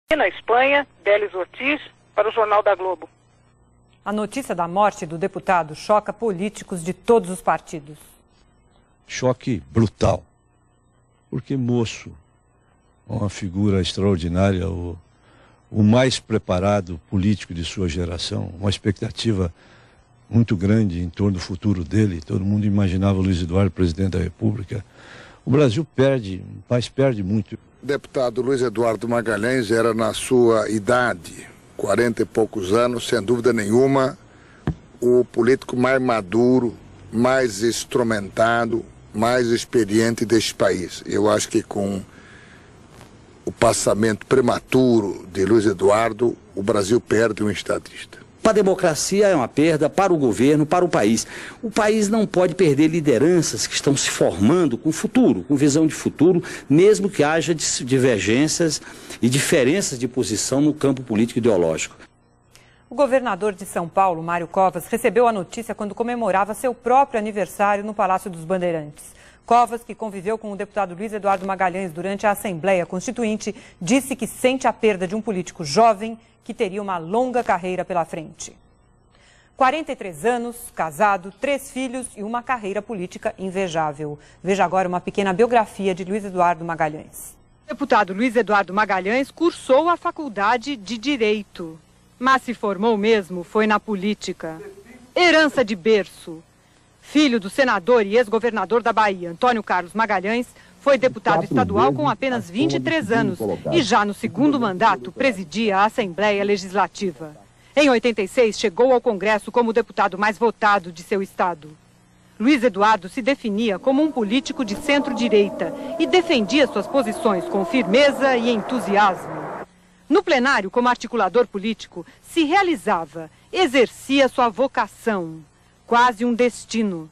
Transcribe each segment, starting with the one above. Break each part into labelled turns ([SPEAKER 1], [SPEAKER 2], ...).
[SPEAKER 1] E na Espanha, Delis Ortiz, para o Jornal da Globo.
[SPEAKER 2] A notícia da morte do deputado choca políticos de todos os partidos.
[SPEAKER 3] Choque brutal, porque moço, uma figura extraordinária, o mais preparado político de sua geração, uma expectativa muito grande em torno do futuro dele. Todo mundo imaginava o Luiz Eduardo presidente da República. O Brasil perde, o país perde muito.
[SPEAKER 4] O deputado Luiz Eduardo Magalhães era, na sua idade, 40 e poucos anos, sem dúvida nenhuma, o político mais maduro, mais instrumentado, mais experiente deste país. Eu acho que com o passamento prematuro de Luiz Eduardo, o Brasil perde um estadista.
[SPEAKER 5] Para a democracia é uma perda, para o governo, para o país. O país não pode perder lideranças que estão se formando com futuro, com visão de futuro, mesmo que haja divergências e diferenças de posição no campo político ideológico.
[SPEAKER 2] O governador de São Paulo, Mário Covas, recebeu a notícia quando comemorava seu próprio aniversário no Palácio dos Bandeirantes. Covas, que conviveu com o deputado Luiz Eduardo Magalhães durante a Assembleia Constituinte, disse que sente a perda de um político jovem que teria uma longa carreira pela frente. 43 anos, casado, 3 filhos e uma carreira política invejável. Veja agora uma pequena biografia de Luiz Eduardo Magalhães.
[SPEAKER 6] O deputado Luiz Eduardo Magalhães cursou a faculdade de Direito, mas se formou mesmo foi na política. Herança de berço. Filho do senador e ex-governador da Bahia, Antônio Carlos Magalhães, foi deputado estadual com apenas 23 anos e já no segundo mandato presidia a Assembleia Legislativa. Em 86, chegou ao Congresso como o deputado mais votado de seu estado. Luiz Eduardo se definia como um político de centro-direita e defendia suas posições com firmeza e entusiasmo. No plenário, como articulador político, se realizava, exercia sua vocação, quase um destino.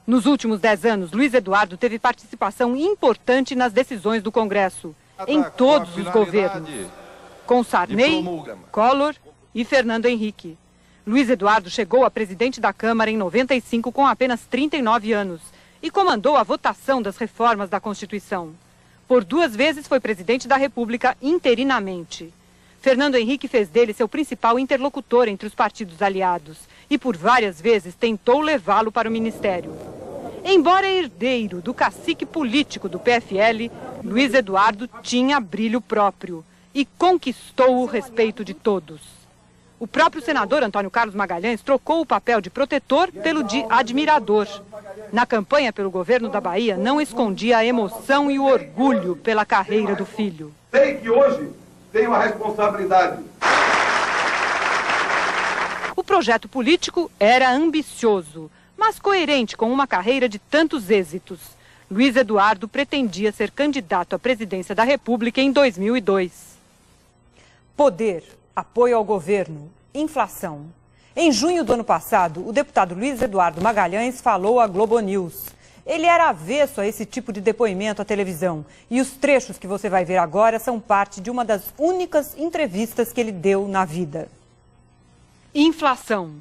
[SPEAKER 6] Nos últimos 10 anos, Luiz Eduardo teve participação importante nas decisões do Congresso, em todos os governos, com Sarney, Collor e Fernando Henrique. Luiz Eduardo chegou a presidente da Câmara em 95 com apenas 39 anos e comandou a votação das reformas da Constituição. Por 2 vezes foi presidente da República interinamente. Fernando Henrique fez dele seu principal interlocutor entre os partidos aliados e por várias vezes tentou levá-lo para o ministério. Embora herdeiro do cacique político do PFL, Luiz Eduardo tinha brilho próprio e conquistou o respeito de todos. O próprio senador Antônio Carlos Magalhães trocou o papel de protetor pelo de admirador. Na campanha pelo governo da Bahia, não escondia a emoção e o orgulho pela carreira do filho.
[SPEAKER 7] Sei que hoje tenho a responsabilidade.
[SPEAKER 6] O projeto político era ambicioso, mas coerente com uma carreira de tantos êxitos. Luiz Eduardo pretendia ser candidato à presidência da República em 2002.
[SPEAKER 2] Poder, apoio ao governo, inflação. Em junho do ano passado, o deputado Luiz Eduardo Magalhães falou à Globo News. Ele era avesso a esse tipo de depoimento à televisão. E os trechos que você vai ver agora são parte de uma das únicas entrevistas que ele deu na vida.
[SPEAKER 6] Inflação.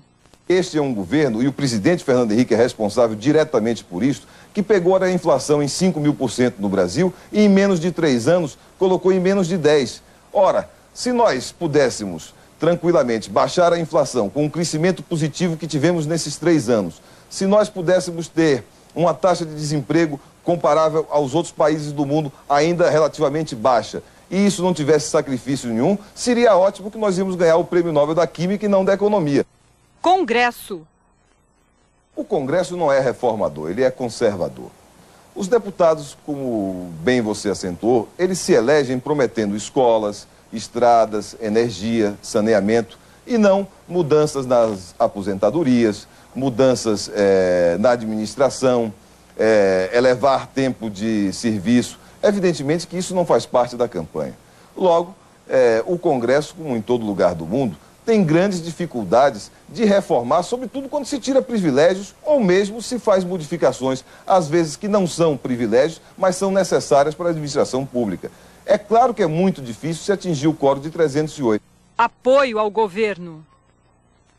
[SPEAKER 8] Este é um governo, e o presidente Fernando Henrique é responsável diretamente por isso, que pegou a inflação em 5.000% no Brasil e em menos de 3 anos colocou em menos de 10%. Ora, se nós pudéssemos tranquilamente baixar a inflação com o crescimento positivo que tivemos nesses 3 anos, se nós pudéssemos ter uma taxa de desemprego comparável aos outros países do mundo ainda relativamente baixa, e isso não tivesse sacrifício nenhum, seria ótimo que nós íamos ganhar o Prêmio Nobel da Química e não da Economia.
[SPEAKER 6] Congresso.
[SPEAKER 8] O Congresso não é reformador, ele é conservador. Os deputados, como bem você acentuou, eles se elegem prometendo escolas, estradas, energia, saneamento e não mudanças nas aposentadorias, mudanças na administração, elevar tempo de serviço. Evidentemente que isso não faz parte da campanha. Logo, o Congresso, como em todo lugar do mundo, tem grandes dificuldades de reformar, sobretudo quando se tira privilégios ou mesmo se faz modificações, às vezes que não são privilégios, mas são necessárias para a administração pública. É claro que é muito difícil se atingir o quórum de 308.
[SPEAKER 6] Apoio ao governo.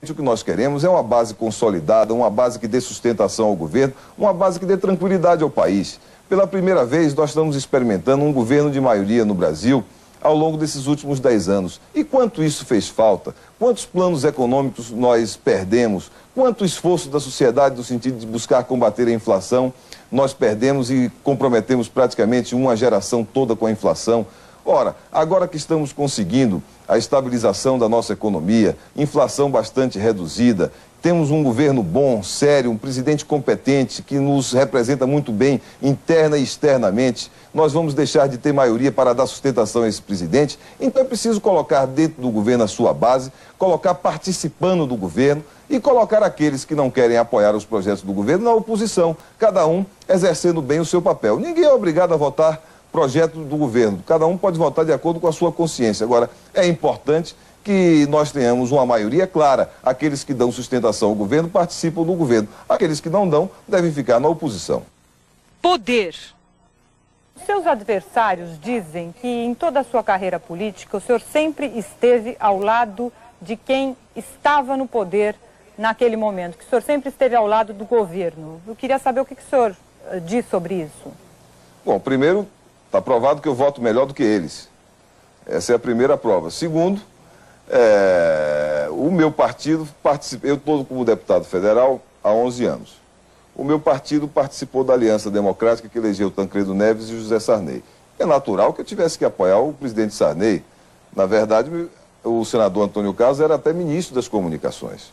[SPEAKER 8] O que nós queremos é uma base consolidada, uma base que dê sustentação ao governo, uma base que dê tranquilidade ao país. Pela primeira vez, nós estamos experimentando um governo de maioria no Brasil ao longo desses últimos 10 anos. E quanto isso fez falta? Quantos planos econômicos nós perdemos? Quanto esforço da sociedade no sentido de buscar combater a inflação nós perdemos e comprometemos praticamente uma geração toda com a inflação? Ora, agora que estamos conseguindo a estabilização da nossa economia, inflação bastante reduzida, temos um governo bom, sério, um presidente competente que nos representa muito bem interna e externamente, nós vamos deixar de ter maioria para dar sustentação a esse presidente? Então é preciso colocar dentro do governo a sua base, colocar participando do governo e colocar aqueles que não querem apoiar os projetos do governo na oposição, cada um exercendo bem o seu papel. Ninguém é obrigado a votar projeto do governo, cada um pode votar de acordo com a sua consciência. Agora, é importante que nós tenhamos uma maioria clara. Aqueles que dão sustentação ao governo participam do governo. Aqueles que não dão devem ficar na oposição.
[SPEAKER 6] Poder.
[SPEAKER 2] Seus adversários dizem que em toda a sua carreira política o senhor sempre esteve ao lado de quem estava no poder naquele momento, que o senhor sempre esteve ao lado do governo. Eu queria saber o que o senhor diz sobre isso. Bom,
[SPEAKER 8] primeiro, está provado que eu voto melhor do que eles. Essa é a primeira prova. Segundo, o meu partido eu estou como deputado federal há 11 anos. O meu partido participou da Aliança Democrática que elegeu Tancredo Neves e José Sarney. É natural que eu tivesse que apoiar o presidente Sarney. Na verdade, o senador Antônio Carlos era até ministro das Comunicações.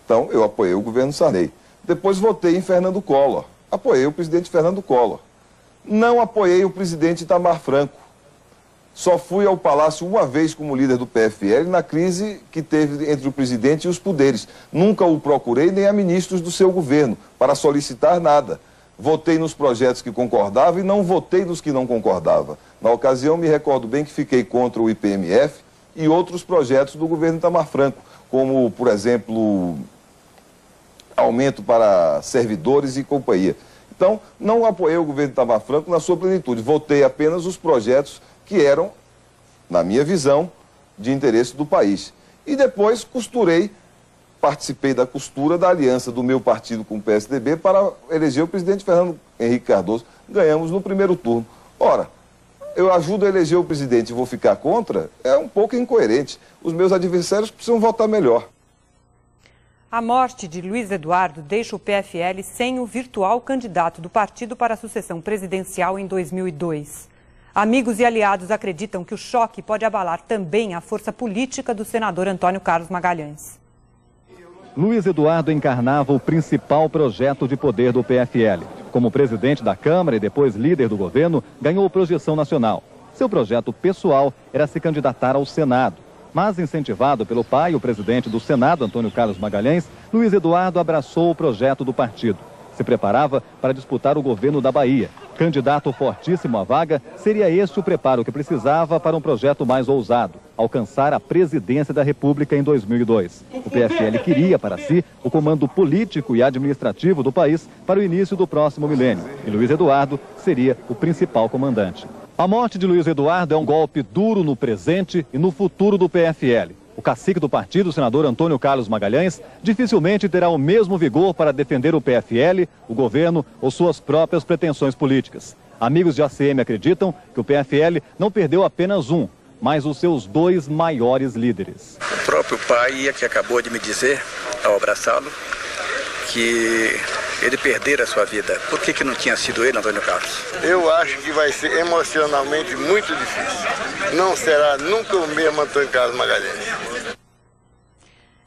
[SPEAKER 8] Então, eu apoiei o governo Sarney. Depois votei em Fernando Collor. Apoiei o presidente Fernando Collor. Não apoiei o presidente Itamar Franco. Só fui ao Palácio uma vez como líder do PFL na crise que teve entre o presidente e os poderes. Nunca o procurei nem a ministros do seu governo para solicitar nada. Votei nos projetos que concordava e não votei nos que não concordava. Na ocasião, me recordo bem que fiquei contra o IPMF e outros projetos do governo Itamar Franco, como, por exemplo, aumento para servidores e companhia. Então, não apoiei o governo Itamar Franco na sua plenitude. Votei apenas os projetos que eram, na minha visão, de interesse do país. E depois participei da costura da aliança do meu partido com o PSDB para eleger o presidente Fernando Henrique Cardoso. Ganhamos no primeiro turno. Ora, eu ajudo a eleger o presidente e vou ficar contra? É um pouco incoerente. Os meus adversários precisam votar melhor.
[SPEAKER 2] A morte de Luiz Eduardo deixa o PFL sem o virtual candidato do partido para a sucessão presidencial em 2002. Amigos e aliados acreditam que o choque pode abalar também a força política do senador Antônio Carlos Magalhães.
[SPEAKER 9] Luiz Eduardo encarnava o principal projeto de poder do PFL. Como presidente da Câmara e depois líder do governo, ganhou projeção nacional. Seu projeto pessoal era se candidatar ao Senado. Mas, incentivado pelo pai, o presidente do Senado, Antônio Carlos Magalhães, Luiz Eduardo abraçou o projeto do partido. Se preparava para disputar o governo da Bahia. Candidato fortíssimo à vaga, seria este o preparo que precisava para um projeto mais ousado, alcançar a presidência da República em 2002. O PFL queria para si o comando político e administrativo do país para o início do próximo milênio. E Luiz Eduardo seria o principal comandante. A morte de Luiz Eduardo é um golpe duro no presente e no futuro do PFL. O cacique do partido, o senador Antônio Carlos Magalhães, dificilmente terá o mesmo vigor para defender o PFL, o governo ou suas próprias pretensões políticas. Amigos de ACM acreditam que o PFL não perdeu apenas um, mas os seus dois maiores líderes.
[SPEAKER 10] O próprio pai que acabou de me dizer, ao abraçá-lo, que ele perdera a sua vida. Por que não tinha sido ele, Antônio Carlos?
[SPEAKER 11] Eu acho que vai ser emocionalmente muito difícil. Não será nunca o mesmo Antônio Carlos Magalhães.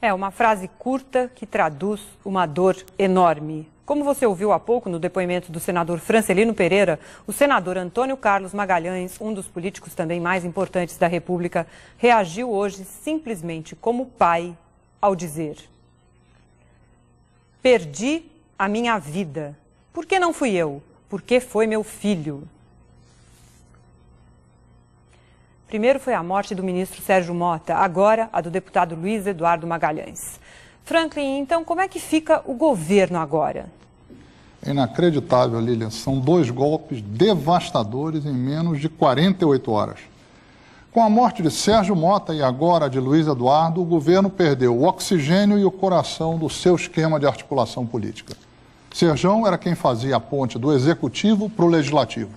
[SPEAKER 2] É uma frase curta que traduz uma dor enorme. Como você ouviu há pouco no depoimento do senador Francelino Pereira, o senador Antônio Carlos Magalhães, um dos políticos também mais importantes da República, reagiu hoje simplesmente como pai ao dizer: perdi a minha vida. Por que não fui eu? Porque foi meu filho. Primeiro foi a morte do ministro Sérgio Mota, agora a do deputado Luiz Eduardo Magalhães. Franklin, então como é que fica o governo agora?
[SPEAKER 12] É inacreditável, Lilian. São dois golpes devastadores em menos de 48 horas. Com a morte de Sérgio Mota e agora de Luiz Eduardo, o governo perdeu o oxigênio e o coração do seu esquema de articulação política. Serjão era quem fazia a ponte do executivo para o legislativo.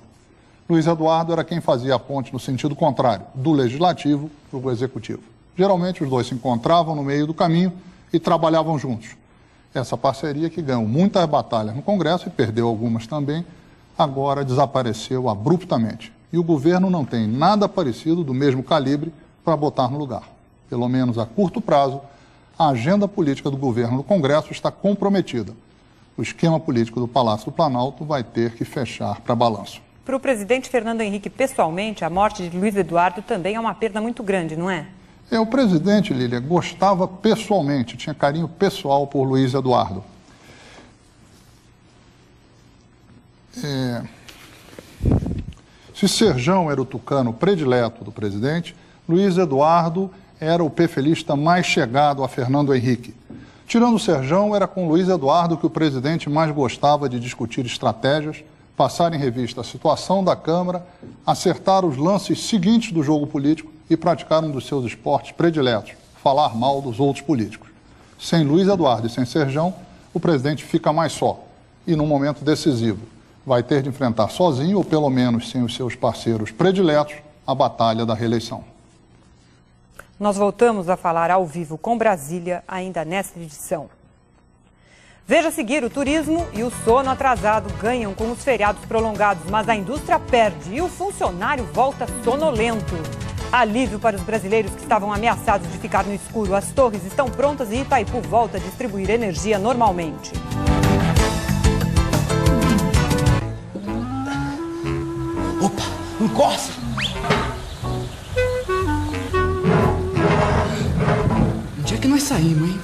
[SPEAKER 12] Luiz Eduardo era quem fazia a ponte no sentido contrário, do legislativo para o executivo. Geralmente os dois se encontravam no meio do caminho e trabalhavam juntos. Essa parceria que ganhou muitas batalhas no Congresso e perdeu algumas também, agora desapareceu abruptamente. E o governo não tem nada parecido do mesmo calibre para botar no lugar. Pelo menos a curto prazo, a agenda política do governo no Congresso está comprometida. O esquema político do Palácio do Planalto vai ter que fechar para balanço.
[SPEAKER 2] Para o presidente Fernando Henrique, pessoalmente, a morte de Luiz Eduardo também é uma perda muito grande, não é?
[SPEAKER 12] O presidente, Lília, gostava pessoalmente, tinha carinho pessoal por Luiz Eduardo. Se Serjão era o tucano predileto do presidente, Luiz Eduardo era o pefelista mais chegado a Fernando Henrique. Tirando o Serjão, era com Luiz Eduardo que o presidente mais gostava de discutir estratégias, passar em revista a situação da Câmara, acertar os lances seguintes do jogo político e praticar um dos seus esportes prediletos, falar mal dos outros políticos. Sem Luiz Eduardo e sem Serjão, o presidente fica mais só e, num momento decisivo, vai ter de enfrentar sozinho, ou pelo menos sem os seus parceiros prediletos, a batalha da reeleição.
[SPEAKER 2] Nós voltamos a falar ao vivo com Brasília ainda nesta edição. Veja a seguir, o turismo e o sono atrasado ganham com os feriados prolongados, mas a indústria perde e o funcionário volta sonolento. Alívio para os brasileiros que estavam ameaçados de ficar no escuro. As torres estão prontas e Itaipu volta a distribuir energia normalmente.
[SPEAKER 13] Opa, encosta! Onde é que nós saímos, hein?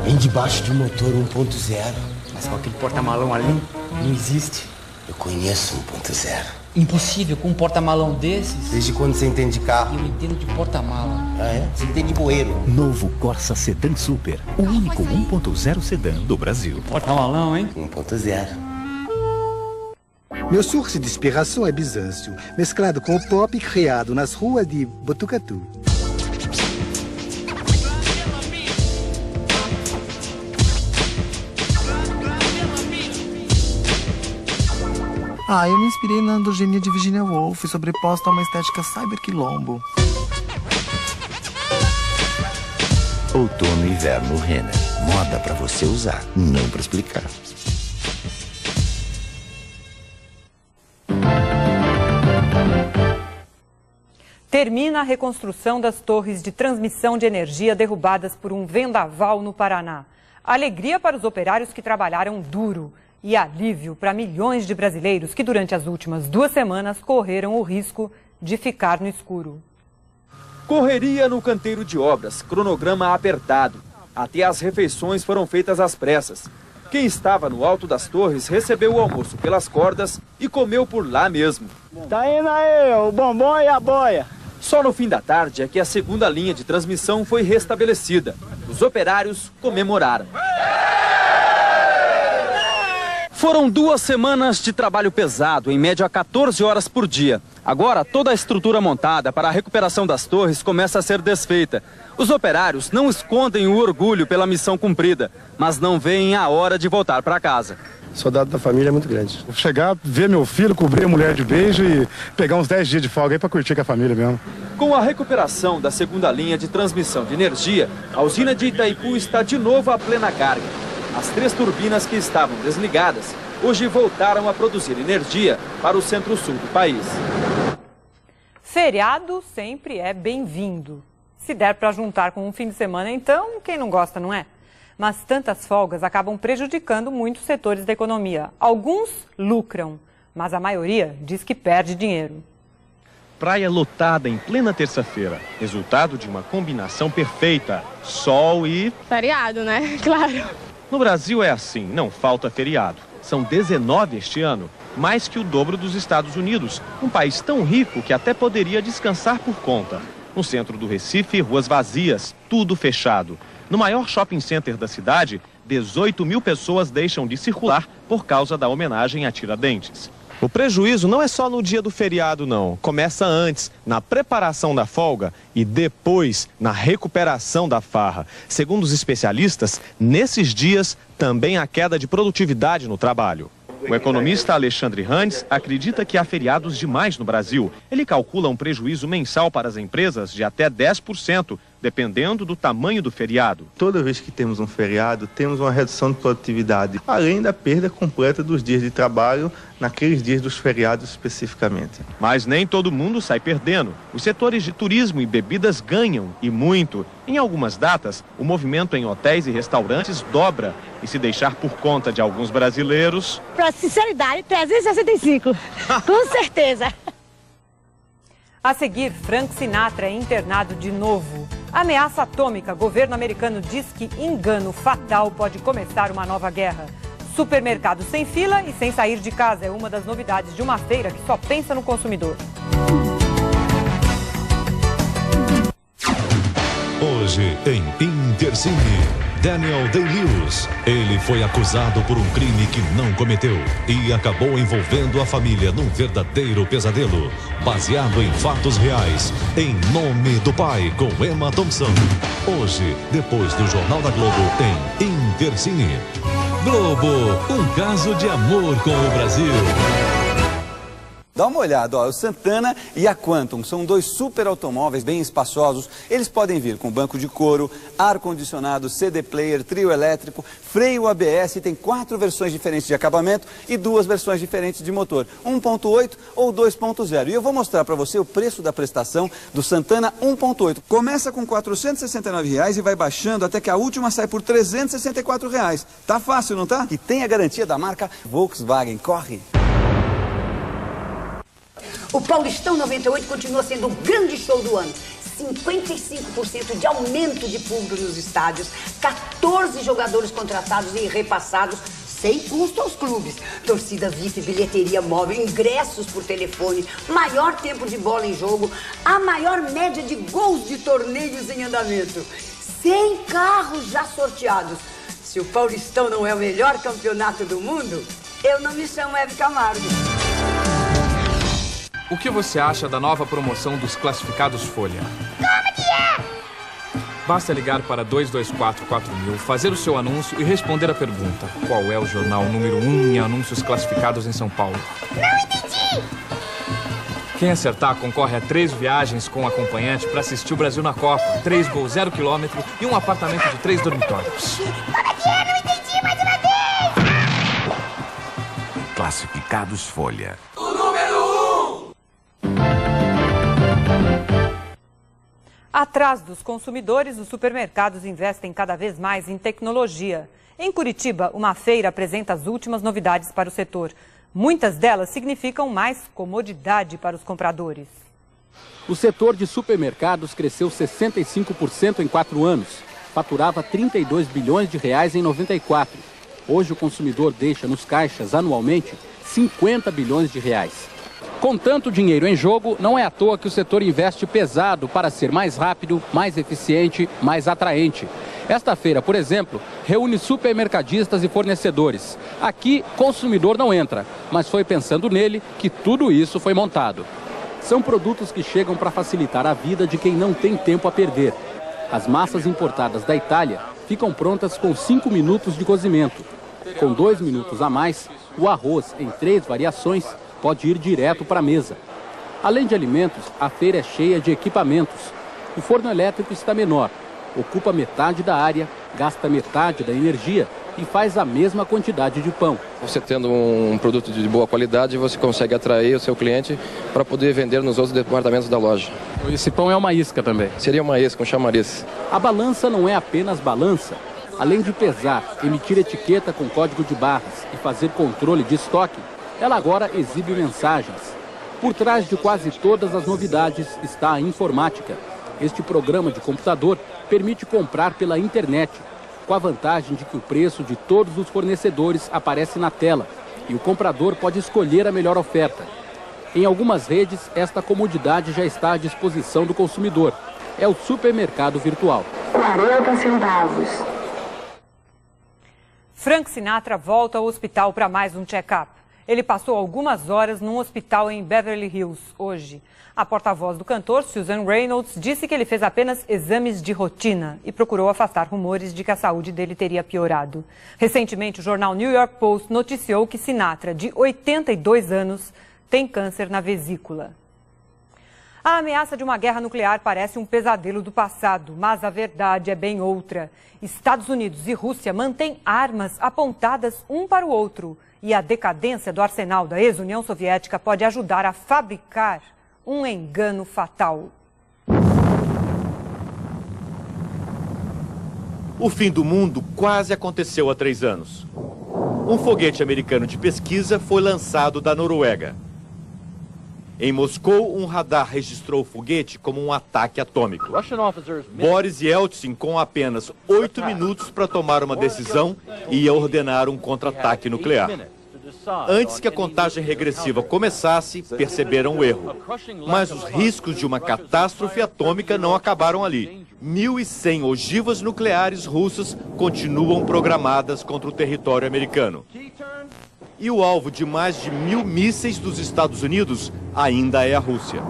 [SPEAKER 14] Bem debaixo de um motor 1.0.
[SPEAKER 13] Mas com aquele porta-malão ali, não existe.
[SPEAKER 14] Eu conheço 1.0.
[SPEAKER 13] Impossível com um porta-malão desses.
[SPEAKER 14] Desde quando você entende de carro?
[SPEAKER 13] Eu entendo de porta-mala.
[SPEAKER 14] Ah, é? Você entende de bueiro.
[SPEAKER 15] Novo Corsa Sedan Super, o único 1.0 sedã do Brasil.
[SPEAKER 13] Porta-malão, hein?
[SPEAKER 14] 1.0.
[SPEAKER 16] Meu source de inspiração é Bizâncio, mesclado com o pop criado nas ruas de Botucatu.
[SPEAKER 17] Eu me inspirei na androgenia de Virginia Woolf, sobreposta a uma estética cyberquilombo.
[SPEAKER 15] Outono e inverno Renner. Moda pra você usar, não pra explicar.
[SPEAKER 2] Termina a reconstrução das torres de transmissão de energia derrubadas por um vendaval no Paraná. Alegria para os operários que trabalharam duro. E alívio para milhões de brasileiros que durante as últimas 2 semanas correram o risco de ficar no escuro.
[SPEAKER 18] Correria no canteiro de obras, cronograma apertado. Até as refeições foram feitas às pressas. Quem estava no alto das torres recebeu o almoço pelas cordas e comeu por lá mesmo.
[SPEAKER 19] Tá indo aí, o bombom e a boia.
[SPEAKER 18] Só no fim da tarde é que a segunda linha de transmissão foi restabelecida. Os operários comemoraram. Foram 2 semanas de trabalho pesado, em média 14 horas por dia. Agora, toda a estrutura montada para a recuperação das torres começa a ser desfeita. Os operários não escondem o orgulho pela missão cumprida, mas não veem a hora de voltar para casa.
[SPEAKER 20] O saudade da família é muito grande. Vou chegar, ver meu filho, cobrir a mulher de beijo e pegar uns 10 dias de folga aí para curtir com a família mesmo.
[SPEAKER 18] Com a recuperação da segunda linha de transmissão de energia, a usina de Itaipu está de novo a plena carga. As 3 turbinas que estavam desligadas hoje voltaram a produzir energia para o centro-sul do país.
[SPEAKER 2] Feriado sempre é bem-vindo. Se der para juntar com um fim de semana, então quem não gosta, não é? Mas tantas folgas acabam prejudicando muitos setores da economia. Alguns lucram, mas a maioria diz que perde dinheiro.
[SPEAKER 21] Praia lotada em plena terça-feira. Resultado de uma combinação perfeita. Sol e...
[SPEAKER 22] feriado, né? Claro.
[SPEAKER 21] No Brasil é assim, não falta feriado. São 19 este ano, mais que o dobro dos Estados Unidos. Um país tão rico que até poderia descansar por conta. No centro do Recife, ruas vazias, tudo fechado. No maior shopping center da cidade, 18 mil pessoas deixam de circular por causa da homenagem a Tiradentes. O prejuízo não é só no dia do feriado, não. Começa antes, na preparação da folga e depois na recuperação da farra. Segundo os especialistas, nesses dias também há queda de produtividade no trabalho. O economista Alexandre Hans acredita que há feriados demais no Brasil. Ele calcula um prejuízo mensal para as empresas de até 10%, dependendo do tamanho do feriado.
[SPEAKER 1] Toda vez que temos um feriado, temos uma redução de produtividade, além da perda completa dos dias de trabalho naqueles dias dos feriados especificamente.
[SPEAKER 21] Mas nem todo mundo sai perdendo. Os setores de turismo e bebidas ganham, e muito. Em algumas datas, o movimento em hotéis e restaurantes dobra. E se deixar por conta de alguns brasileiros...
[SPEAKER 3] Para sinceridade, 365. Com certeza.
[SPEAKER 2] A seguir, Frank Sinatra é internado de novo. Ameaça atômica. Governo americano diz que engano fatal pode começar uma nova guerra. Supermercado sem fila e sem sair de casa é uma das novidades de uma feira que só pensa no consumidor.
[SPEAKER 23] Hoje em Intercine, Daniel Day-Lewis. Ele foi acusado por um crime que não cometeu e acabou envolvendo a família num verdadeiro pesadelo, baseado em fatos reais. Em Nome do Pai, com Emma Thompson. Hoje, depois do Jornal da Globo, em Intercine. Globo, um caso de amor com o Brasil.
[SPEAKER 24] Dá uma olhada, ó, o Santana e a Quantum são dois super automóveis bem espaçosos. Eles podem vir com banco de couro, ar-condicionado, CD player, trio elétrico, freio ABS, e tem 4 versões diferentes de acabamento e 2 versões diferentes de motor, 1.8 ou 2.0. E eu vou mostrar para você o preço da prestação do Santana 1.8. Começa com R$ 469 e vai baixando até que a última sai por R$ 364. Tá fácil, não tá? E tem a garantia da marca Volkswagen. Corre!
[SPEAKER 25] O Paulistão 98 continua sendo o grande show do ano. 55% de aumento de público nos estádios, 14 jogadores contratados e repassados sem custo aos clubes. Torcida VIP, bilheteria móvel, ingressos por telefone, maior tempo de bola em jogo, a maior média de gols de torneios em andamento. 100 carros já sorteados. Se o Paulistão não é o melhor campeonato do mundo, eu não me chamo Hebe Camargo.
[SPEAKER 26] O que você acha da nova promoção dos classificados Folha?
[SPEAKER 25] Como que é?
[SPEAKER 26] Basta ligar para 2244.000, fazer o seu anúncio e responder a pergunta: qual é o jornal número 1 em anúncios classificados em São Paulo?
[SPEAKER 25] Não entendi!
[SPEAKER 26] Quem acertar concorre a 3 viagens com acompanhante para assistir o Brasil na Copa, 3 gols 0 km e um apartamento de 3 dormitórios.
[SPEAKER 25] Como que é? Não entendi mais uma vez!
[SPEAKER 15] Classificados Folha.
[SPEAKER 2] Atrás dos consumidores, os supermercados investem cada vez mais em tecnologia. Em Curitiba, uma feira apresenta as últimas novidades para o setor. Muitas delas significam mais comodidade para os compradores.
[SPEAKER 27] O setor de supermercados cresceu 65% em 4 anos. Faturava 32 bilhões de reais em 94. Hoje o consumidor deixa nos caixas anualmente 50 bilhões de reais. Com tanto dinheiro em jogo, não é à toa que o setor investe pesado para ser mais rápido, mais eficiente, mais atraente. Esta feira, por exemplo, reúne supermercadistas e fornecedores. Aqui, consumidor não entra, mas foi pensando nele que tudo isso foi montado. São produtos que chegam para facilitar a vida de quem não tem tempo a perder. As massas importadas da Itália ficam prontas com 5 minutos de cozimento. Com 2 minutos a mais, o arroz, em 3 variações, pode ir direto para a mesa. Além de alimentos, a feira é cheia de equipamentos. O forno elétrico está menor, ocupa metade da área, gasta metade da energia e faz a mesma quantidade de pão.
[SPEAKER 28] Você tendo um produto de boa qualidade, você consegue atrair o seu cliente para poder vender nos outros departamentos da loja.
[SPEAKER 27] Esse pão é uma isca também?
[SPEAKER 28] Seria uma isca, um chamariz.
[SPEAKER 27] A balança não é apenas balança. Além de pesar, emitir etiqueta com código de barras e fazer controle de estoque, ela agora exibe mensagens. Por trás de quase todas as novidades está a informática. Este programa de computador permite comprar pela internet, com a vantagem de que o preço de todos os fornecedores aparece na tela e o comprador pode escolher a melhor oferta. Em algumas redes, esta comodidade já está à disposição do consumidor. É o supermercado virtual.
[SPEAKER 25] 40 centavos.
[SPEAKER 2] Frank Sinatra volta ao hospital para mais um check-up. Ele passou algumas horas num hospital em Beverly Hills hoje. A porta-voz do cantor, Susan Reynolds, disse que ele fez apenas exames de rotina e procurou afastar rumores de que a saúde dele teria piorado. Recentemente, o jornal New York Post noticiou que Sinatra, de 82 anos, tem câncer na vesícula. A ameaça de uma guerra nuclear parece um pesadelo do passado, mas a verdade é bem outra. Estados Unidos e Rússia mantêm armas apontadas um para o outro. E a decadência do arsenal da ex-União Soviética pode ajudar a fabricar um engano fatal.
[SPEAKER 4] O fim do mundo quase aconteceu há 3 anos. Um foguete americano de pesquisa foi lançado da Noruega. Em Moscou, um radar registrou o foguete como um ataque atômico. Boris Yeltsin, com apenas 8 minutos para tomar uma decisão, ia ordenar um contra-ataque nuclear. Antes que a contagem regressiva começasse, perceberam o erro. Mas os riscos de uma catástrofe atômica não acabaram ali. 1.100 ogivas nucleares russas continuam programadas contra o território americano. E o alvo de mais de 1.000 mísseis dos Estados Unidos ainda é a Rússia.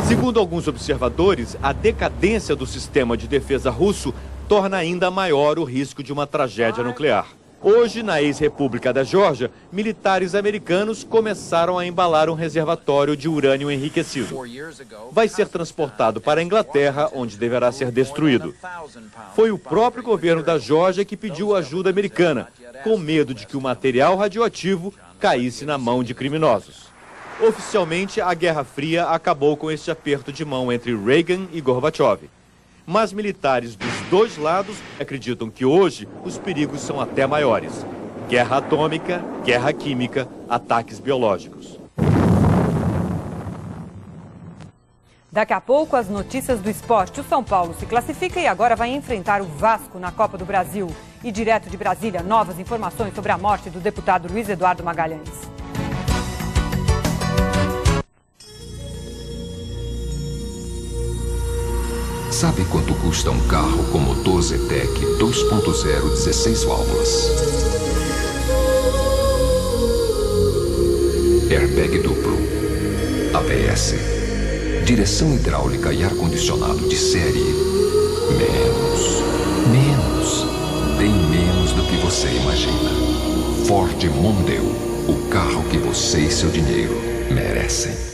[SPEAKER 4] Segundo alguns observadores, a decadência do sistema de defesa russo torna ainda maior o risco de uma tragédia nuclear. Hoje, na ex-república da Geórgia, militares americanos começaram a embalar um reservatório de urânio enriquecido. Vai ser transportado para a Inglaterra, onde deverá ser destruído. Foi o próprio governo da Geórgia que pediu ajuda americana, com medo de que o material radioativo caísse na mão de criminosos. Oficialmente, a Guerra Fria acabou com este aperto de mão entre Reagan e Gorbachev. Mas militares dos dois lados acreditam que hoje os perigos são até maiores. Guerra atômica, guerra química, ataques biológicos.
[SPEAKER 2] Daqui a pouco, as notícias do esporte. O São Paulo se classifica e agora vai enfrentar o Vasco na Copa do Brasil. E direto de Brasília, novas informações sobre a morte do deputado Luiz Eduardo Magalhães.
[SPEAKER 5] Sabe quanto custa um carro com motor Zetec 2.0 16 válvulas? Airbag duplo, ABS, direção hidráulica e ar-condicionado de série. Bem menos do que você imagina. Ford Mondeo, o carro que você e seu dinheiro merecem.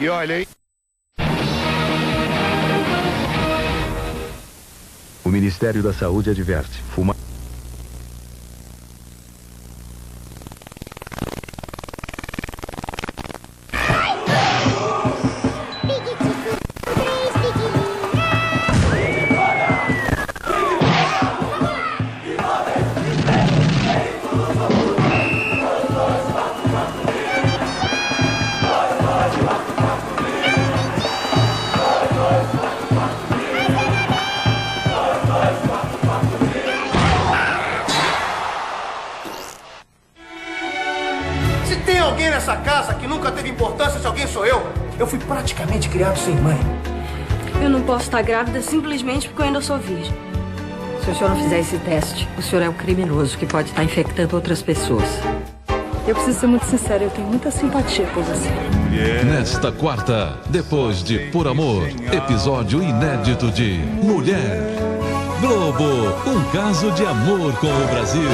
[SPEAKER 6] E olha aí. O Ministério da Saúde adverte: fumar.
[SPEAKER 7] Eu fui praticamente criado sem mãe.
[SPEAKER 8] Eu não posso estar grávida simplesmente porque eu ainda sou virgem.
[SPEAKER 9] Se o senhor não fizer esse teste, o senhor é um criminoso que pode estar infectando outras pessoas.
[SPEAKER 8] Eu preciso ser muito sincera, eu tenho muita simpatia por você.
[SPEAKER 23] Nesta quarta, depois de Por Amor, episódio inédito de Mulher. Globo, um caso de amor com o Brasil.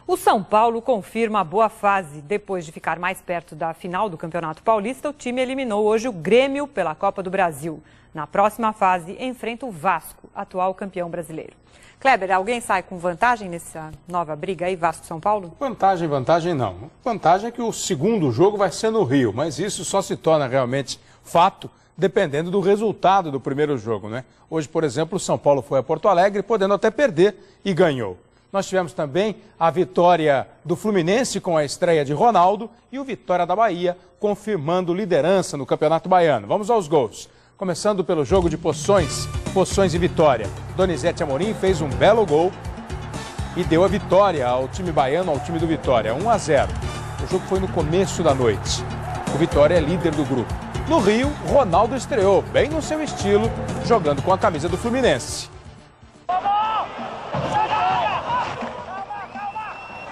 [SPEAKER 2] O São Paulo confirma a boa fase. Depois de ficar mais perto da final do Campeonato Paulista, o time eliminou hoje o Grêmio pela Copa do Brasil. Na próxima fase, enfrenta o Vasco, atual campeão brasileiro. Kleber, alguém sai com vantagem nessa nova briga aí, Vasco-São Paulo?
[SPEAKER 10] Vantagem não. Vantagem é que o segundo jogo vai ser no Rio, mas isso só se torna realmente fato dependendo do resultado do primeiro jogo, né? Hoje, por exemplo, o São Paulo foi a Porto Alegre, podendo até perder, e ganhou. Nós tivemos também a vitória do Fluminense com a estreia de Ronaldo e o Vitória da Bahia confirmando liderança no Campeonato Baiano. Vamos aos gols. Começando pelo jogo de Poções, Poções e Vitória. Donizete Amorim fez um belo gol e deu a vitória ao time baiano, ao time do Vitória, 1-0. O jogo foi no começo da noite. O Vitória é líder do grupo. No Rio, Ronaldo estreou, bem no seu estilo, jogando com a camisa do Fluminense.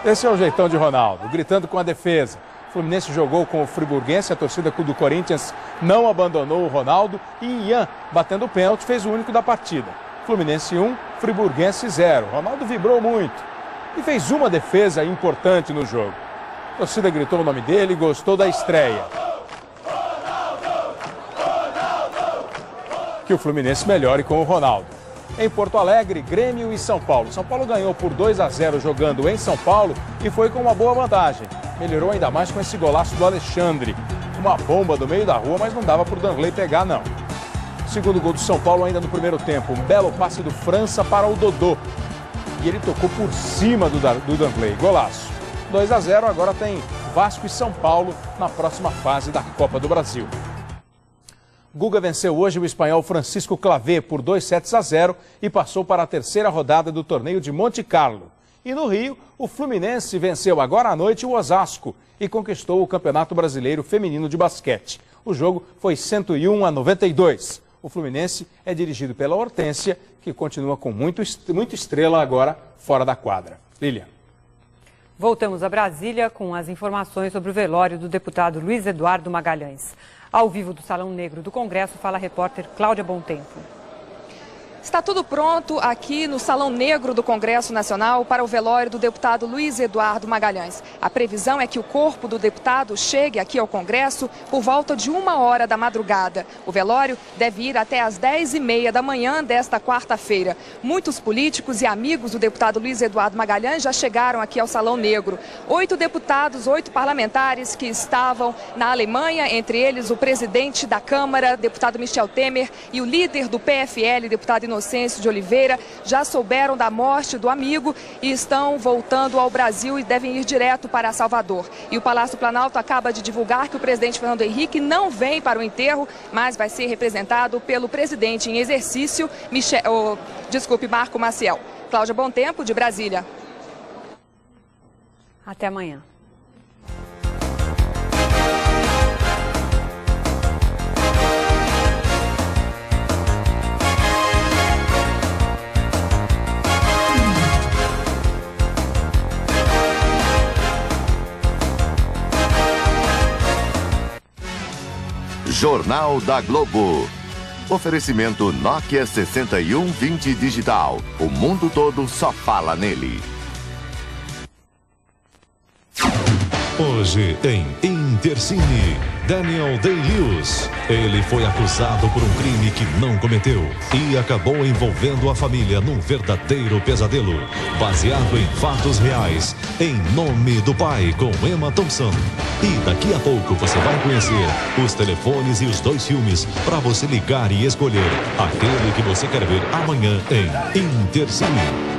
[SPEAKER 10] Esse é o jeitão de Ronaldo, gritando com a defesa. O Fluminense jogou com o friburguense, a torcida do Corinthians não abandonou o Ronaldo e Ian, batendo o pênalti, fez o único da partida. Fluminense 1, friburguense 0. Ronaldo vibrou muito e fez uma defesa importante no jogo. A torcida gritou o nome dele e gostou da estreia. Que o Fluminense melhore com o Ronaldo. Em Porto Alegre, Grêmio e São Paulo. São Paulo ganhou por 2-0 jogando em São Paulo e foi com uma boa vantagem. Melhorou ainda mais com esse golaço do Alexandre. Uma bomba do meio da rua, mas não dava para o Danley pegar, não. Segundo gol do São Paulo ainda no primeiro tempo. Um belo passe do França para o Dodô. E ele tocou por cima do Danley. Golaço. 2-0, agora tem Vasco e São Paulo na próxima fase da Copa do Brasil. Guga venceu hoje o espanhol Francisco Clavé por 2-0 e passou para a terceira rodada do torneio de Monte Carlo. E no Rio, o Fluminense venceu agora à noite o Osasco e conquistou o Campeonato Brasileiro Feminino de Basquete. O jogo foi 101-92. O Fluminense é dirigido pela Hortência, que continua com muita estrela agora fora da quadra. Lilian.
[SPEAKER 2] Voltamos a Brasília com as informações sobre o velório do deputado Luiz Eduardo Magalhães. Ao vivo do Salão Negro do Congresso, fala a repórter Cláudia Bontempo.
[SPEAKER 11] Está tudo pronto aqui no Salão Negro do Congresso Nacional para o velório do deputado Luiz Eduardo Magalhães. A previsão é que o corpo do deputado chegue aqui ao Congresso por volta de 1h da madrugada. O velório deve ir até às 10h30 da manhã desta quarta-feira. Muitos políticos e amigos do deputado Luiz Eduardo Magalhães já chegaram aqui ao Salão Negro. 8 deputados, 8 parlamentares que estavam na Alemanha, entre eles o presidente da Câmara, deputado Michel Temer, e o líder do PFL, deputado Inocêncio de Oliveira, já souberam da morte do amigo e estão voltando ao Brasil e devem ir direto para Salvador. E o Palácio Planalto acaba de divulgar que o presidente Fernando Henrique não vem para o enterro, mas vai ser representado pelo presidente em exercício, Marco Maciel. Cláudia Bontempo, de Brasília.
[SPEAKER 2] Até amanhã.
[SPEAKER 12] Jornal da Globo. Oferecimento Nokia 6120 Digital. O mundo todo só fala nele.
[SPEAKER 23] Hoje em Intercine, Daniel Day-Lewis. Ele foi acusado por um crime que não cometeu e acabou envolvendo a família num verdadeiro pesadelo, baseado em fatos reais. Em Nome do Pai, com Emma Thompson. E daqui a pouco você vai conhecer os telefones e os 2 filmes para você ligar e escolher aquele que você quer ver amanhã em Intercine.